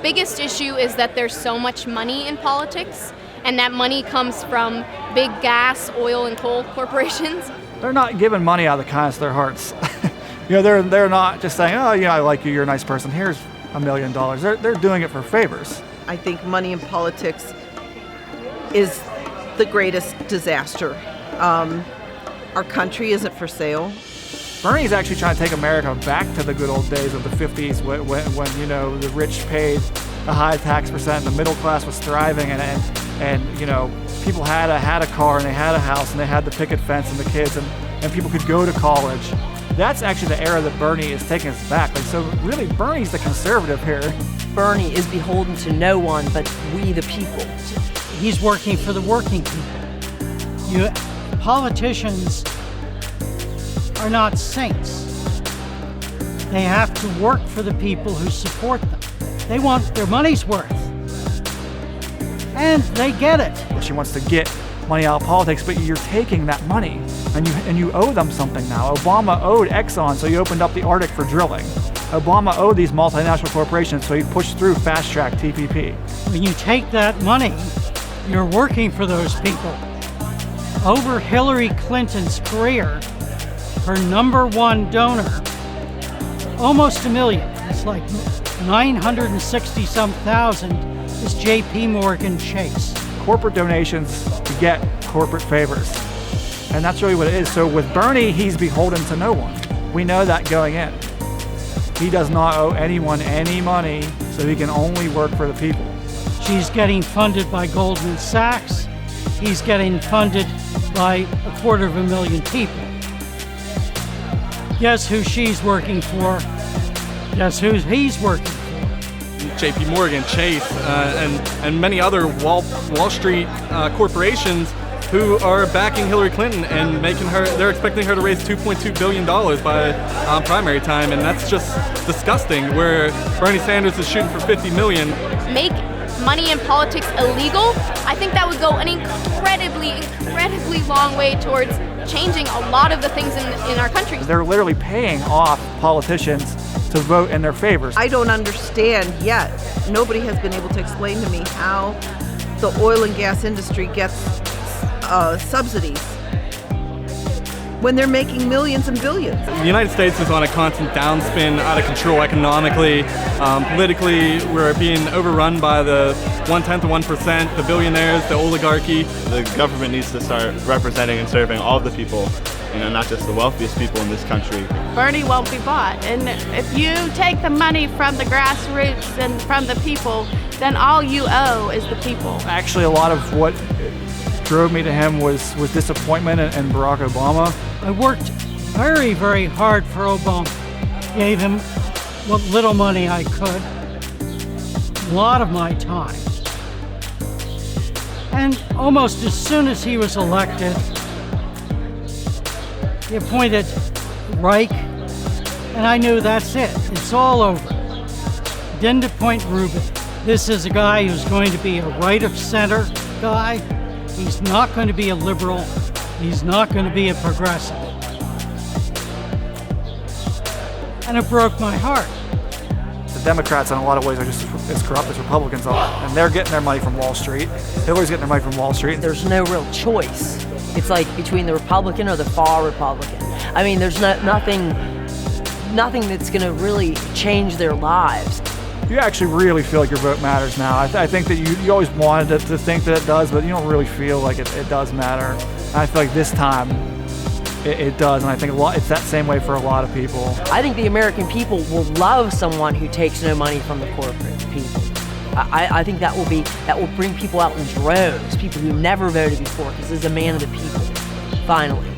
biggest issue is that there's so much money in politics, and that money comes from big gas, oil, and coal corporations. They're not giving money out of the kindness of their hearts. They're not just saying, oh, I like you, you're a nice person, here's $1 million. They're doing it for favors. I think money in politics is the greatest disaster. Our country isn't for sale. Bernie's actually trying to take America back to the good old days of the 50s when the rich paid a high tax percent and the middle class was thriving and people had a car and they had a house and they had the picket fence and the kids and people could go to college. That's actually the era that Bernie is taking us back. So really, Bernie's the conservative here. Bernie is beholden to no one but we the people. He's working for the working people. Politicians are not saints. They have to work for the people who support them. They want their money's worth. And they get it. She wants to get money out of politics, but you're taking that money and you owe them something now. Obama owed Exxon, so he opened up the Arctic for drilling. Obama owed these multinational corporations, so he pushed through fast-track TPP. When you take that money, you're working for those people. Over Hillary Clinton's career, her number one donor, almost $1 million, it's like 960-some thousand, is JP Morgan Chase. Corporate donations to get corporate favors. And that's really what it is. So with Bernie, he's beholden to no one. We know that going in. He does not owe anyone any money, so he can only work for the people. She's getting funded by Goldman Sachs. He's getting funded by 250,000 people. Guess who she's working for? Guess who he's working for? JP Morgan, Chase, and many other Wall Street corporations who are backing Hillary Clinton and they're expecting her to raise $2.2 billion by primary time, and that's just disgusting, where Bernie Sanders is shooting for $50 million. Make money in politics illegal, I think that would go an incredibly long way towards changing a lot of the things in our country. They're literally paying off politicians to vote in their favors. I don't understand yet. Nobody has been able to explain to me how the oil and gas industry gets subsidies when they're making millions and billions. The United States is on a constant downspin, out of control economically. Politically, we're being overrun by the 1/10 of 1%, the billionaires, the oligarchy. The government needs to start representing and serving all of the people, not just the wealthiest people in this country. Bernie won't be bought. And if you take the money from the grassroots and from the people, then all you owe is the people. Actually, a lot of what drove me to him was disappointment in Barack Obama. I worked very, very hard for Obama. Gave him what little money I could, a lot of my time. And almost as soon as he was elected, he appointed Reich, and I knew that's it. It's all over. Didn't appoint Rubin. This is a guy who's going to be a right-of-center guy. He's not going to be a liberal. He's not going to be a progressive. And it broke my heart. The Democrats, in a lot of ways, are just as corrupt as Republicans are. And they're getting their money from Wall Street. Hillary's getting their money from Wall Street. There's no real choice. It's like between the Republican or the far Republican. I mean, there's nothing that's going to really change their lives. You actually really feel like your vote matters now. I think that you always wanted to think that it does, but you don't really feel like it does matter. And I feel like this time it does, and I think it's that same way for a lot of people. I think the American people will love someone who takes no money from the corporate people. I think that will bring people out in droves, people who never voted before, because this is a man of the people, finally.